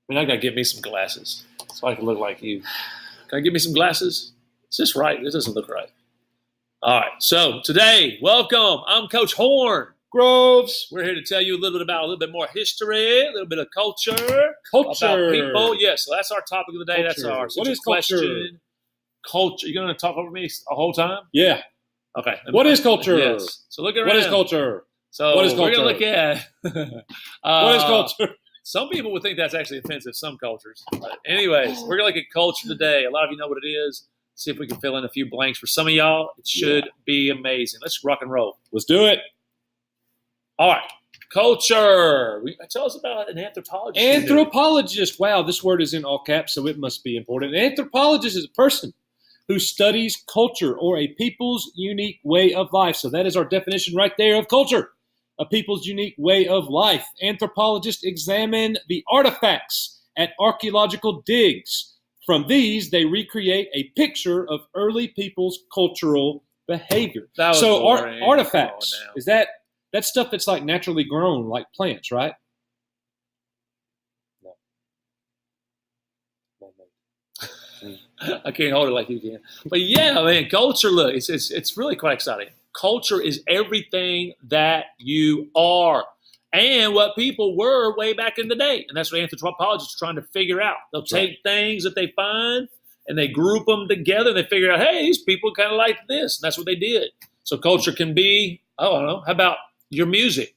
I mean, I got to get me some glasses so I can look like you. Can I get me some glasses? Is this right? This doesn't look right. All right. So today, welcome. I'm Coach Horn. Groves. We're here to tell you a little bit more history, a little bit of culture. About people. Yes, so that's our topic of the day. Culture. That's our What is question. culture? Culture. You going to talk over me the whole time? Yeah. Okay. What is culture? Yes. So look around. What is culture? So What is we're culture? going to look at What is culture? Some people would think that's actually offensive, some cultures. But anyways, we're going to look at culture today. A lot of you know what it is. See if we can fill in a few blanks. For some of y'all, it should be amazing. Let's rock and roll. Let's do it. All right. Culture. Tell us about an anthropologist. Anthropologist. Wow, this word is in all caps, so it must be important. An anthropologist is a person who studies culture or a people's unique way of life. So that is our definition right there of culture. A people's unique way of life. Anthropologists examine the artifacts at archaeological digs. From these, they recreate a picture of early people's cultural behavior. So artifacts, is that stuff that's like naturally grown, like plants, right? No. I can't hold it like you can. But yeah, man, culture, look, it's really quite exciting. Culture is everything that you are and what people were way back in the day. And that's what anthropologists are trying to figure out. They'll take things that they find and they group them together. And they figure out, hey, these people kind of like this. And that's what they did. So culture can be, I don't know, how about your music?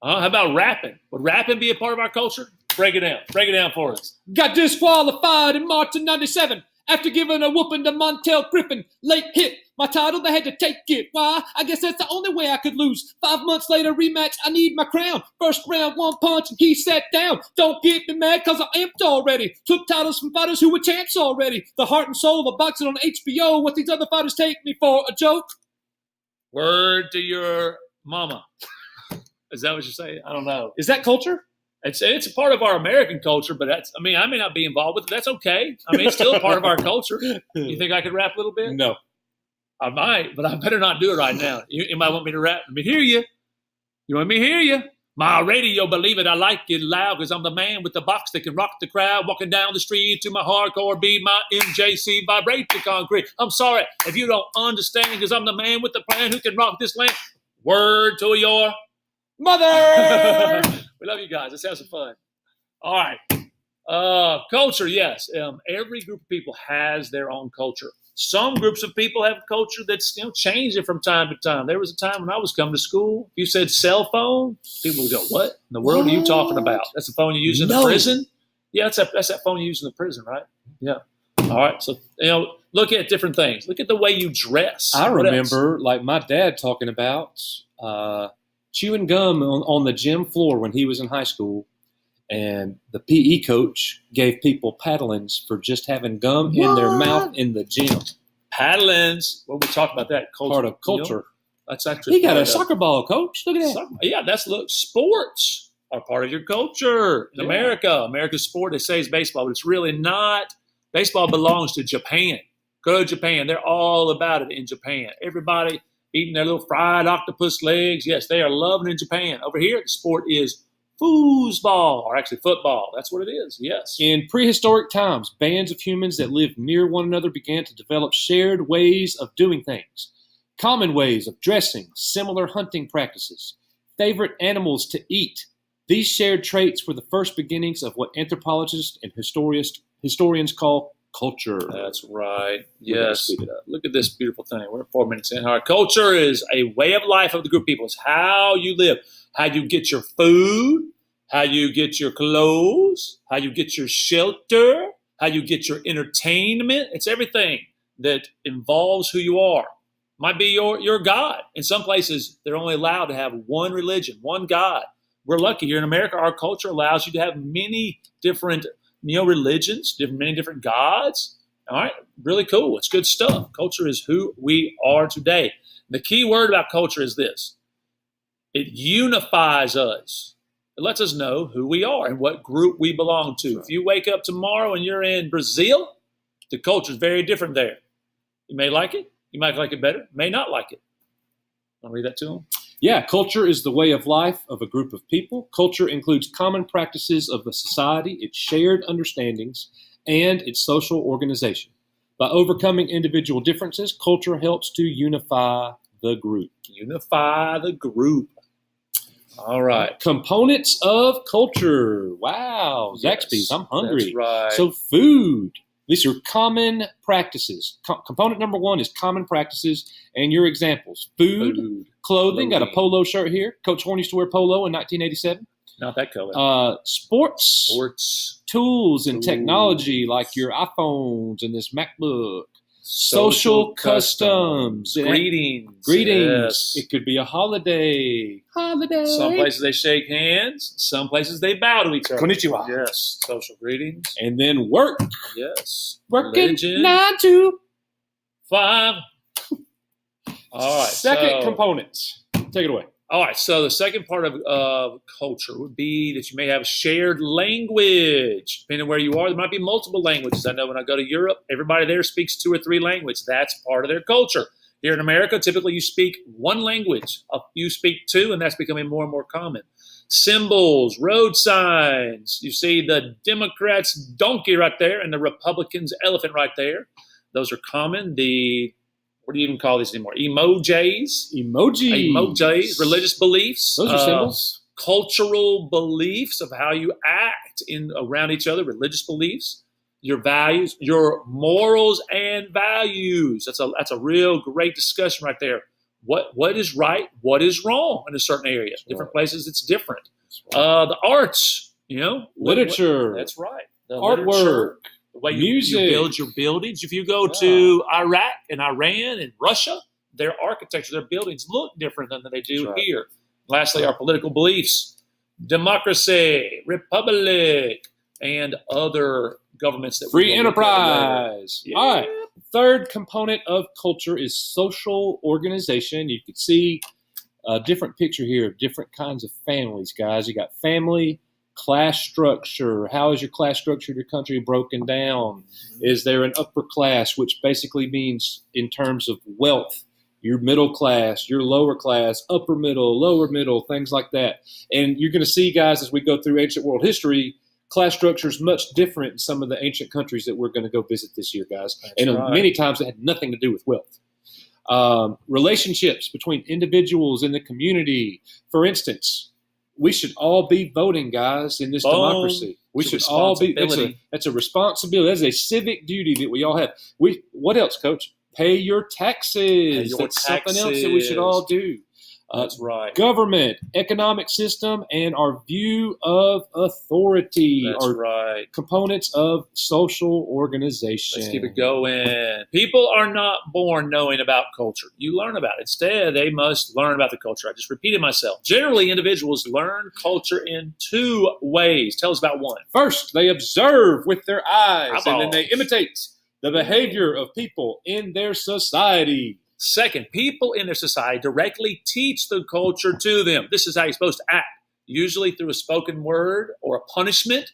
How about rapping? Would rapping be a part of our culture? Break it down. Break it down for us. Got disqualified in March of 97 after giving a whooping to Montel Griffin. Late hit. My title, they had to take it. Why? I guess that's the only way I could lose. 5 months later, rematch, I need my crown. First round, one punch, and he sat down. Don't get me mad, cause I'm amped already. Took titles from fighters who were champs already. The heart and soul of boxing on HBO. What these other fighters take me for, a joke? Word to your mama. Is that what you're saying? I don't know. Is that culture? It's a part of our American culture, but I may not be involved with it. That's okay. I mean, it's still a part of our culture. You think I could rap a little bit? No. I might, but I better not do it right now. You might want me to rap. Let me hear you. You want me to hear you? My radio, believe it, I like it loud because I'm the man with the box that can rock the crowd. Walking down the street to my hardcore beat, my MJC vibrate the concrete. I'm sorry if you don't understand because I'm the man with the plan who can rock this land. Word to your mother. We love you guys. Let's have some fun. All right. Culture, yes. Every group of people has their own culture. Some groups of people have culture that's changing from time to time. There was a time when I was coming to school. If you said cell phone, people would go, "What in the world are you talking about? That's the phone you use in the prison?" Yeah, that's that phone you use in the prison, right? Yeah. All right. So look at different things. Look at the way you dress. I remember, like my dad talking about chewing gum on the gym floor when he was in high school. And the PE coach gave people paddlings for just having gum in their mouth in the gym. Paddlings. Well, we talked about that. Culture. Part of culture. That's actually he got a soccer ball, coach. Look at that. Yeah, sports are part of your culture in America. America's sport, they say, is baseball, but it's really not. Baseball belongs to Japan. Go to Japan. They're all about it in Japan. Everybody eating their little fried octopus legs. Yes, they are loving it in Japan. Over here, the sport is foosball, or actually football. That's what it is, yes. In prehistoric times, bands of humans that lived near one another began to develop shared ways of doing things, common ways of dressing, similar hunting practices, favorite animals to eat. These shared traits were the first beginnings of what anthropologists and historians call culture. That's right. Yes. Look at this beautiful thing. We're 4 minutes in. Our culture is a way of life of the group of people. It's how you live, how you get your food, how you get your clothes, how you get your shelter, how you get your entertainment. It's everything that involves who you are. Might be your God. In some places, they're only allowed to have one religion, one God. We're lucky here in America. Our culture allows you to have many different religions, many different gods. All right, really cool. It's good stuff. Culture is who we are today. The key word about culture is this. It unifies us. It lets us know who we are and what group we belong to. If you wake up tomorrow and you're in Brazil, the culture is very different there. You may like it. You might like it better. You may not like it. Want to read that to them? Yeah, culture is the way of life of a group of people. Culture includes common practices of the society, its shared understandings, and its social organization. By overcoming individual differences, culture helps to unify the group. Unify the group. All right. Components of culture. Wow, Yes, Zaxby's, I'm hungry. That's right. So food. These are common practices. Component number 1 is common practices and your examples. Food. Clothing. Got a polo shirt here. Coach Horn used to wear polo in 1987. Not that color. Sports. Tools and technology like your iPhones and this MacBook. Social customs. Greetings. Yes. It could be a holiday. Some places they shake hands. Some places they bow to each other. Konnichiwa. Yes. Social greetings. And then work. Yes. Working Religion. 9 to 5. All right. Second component. Take it away. All right. So the second part of culture would be that you may have a shared language. Depending on where you are, there might be multiple languages. I know when I go to Europe, everybody there speaks 2 or 3 languages. That's part of their culture. Here in America, typically you speak 1 language. You speak 2, and that's becoming more and more common. Symbols, road signs. You see the Democrats' donkey right there and the Republicans' elephant right there. Those are common. What do you even call these anymore? Emojis, religious beliefs. Those are symbols. Cultural beliefs of how you act around each other, religious beliefs, your values, your morals and values. That's a real great discussion right there. What is right? What is wrong in a certain area? That's different right. places, it's different. Right. The arts, literature. That's right. The Artwork. literature. The way Music. you build your buildings. If you go to Iraq and Iran and Russia, their architecture, their buildings look different than they do here. Lastly, our political beliefs, democracy, republic, and other governments that free enterprise. Yeah. All right. Third component of culture is social organization. You can see a different picture here of different kinds of families, guys. You got family, class structure. How is your class structure in your country broken down? Is there an upper class, which basically means in terms of wealth, your middle class, your lower class, upper middle, lower middle, things like that. And you're going to see, guys, as we go through ancient world history, class structure is much different in some of the ancient countries that we're going to go visit this year, guys. Many times it had nothing to do with wealth. Relationships between individuals in the community. For instance, we should all be voting, guys, in this democracy. We should all be. That's a responsibility. That's a civic duty that we all have. What else, Coach? Pay your taxes. That's something else that we should all do. That's right. Government, economic system, and our view of authority are components of social organization. Let's keep it going. People are not born knowing about culture. You learn about it. Instead, they must learn about the culture. I just repeated myself. Generally, individuals learn culture in 2 ways. Tell us about one. First, they observe with their eyes, and then they imitate the behavior of people in their society. Second, people in their society directly teach the culture to them. This is how you're supposed to act, usually through a spoken word or a punishment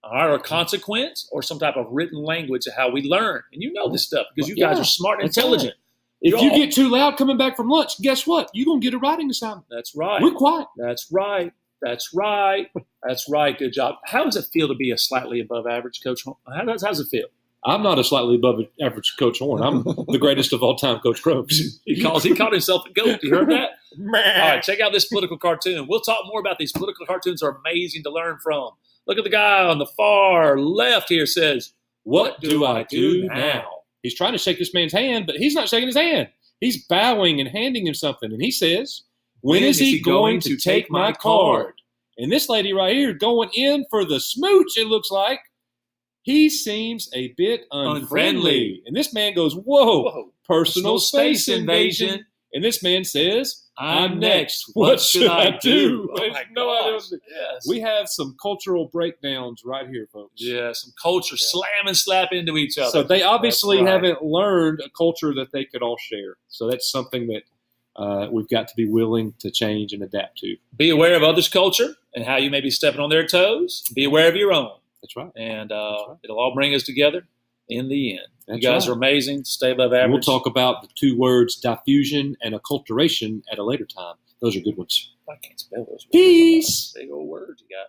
or a consequence or some type of written language of how we learn. And you know this stuff because you guys are smart and intelligent. If you get too loud coming back from lunch, guess what? You're going to get a writing assignment. That's right. We're quiet. That's right. That's right. That's right. Good job. How does it feel to be a slightly above average coach? How does it feel? I'm not a slightly above average Coach Horn. I'm the greatest of all time, Coach Groves. He called himself a goat. You heard that? All right, check out this political cartoon. We'll talk more about these. Political cartoons are amazing to learn from. Look at the guy on the far left here says, "What do I do now?" He's trying to shake this man's hand, but he's not shaking his hand. He's bowing and handing him something. And he says, when is he going to take my card? And this lady right here going in for the smooch, it looks like. He seems a bit unfriendly. And this man goes, whoa, personal space invasion. And this man says, I'm next. What should I do? Yes. We have some cultural breakdowns right here, folks. Yeah, some culture slam and slap into each other. So they obviously haven't learned a culture that they could all share. So that's something that we've got to be willing to change and adapt to. Be aware of others' culture and how you may be stepping on their toes. Be aware of your own. That's right. And it'll all bring us together in the end. You guys are amazing. Stay above average. We'll talk about the 2 words diffusion and acculturation at a later time. Those are good ones. I can't spell those words. Peace. Big old words you got.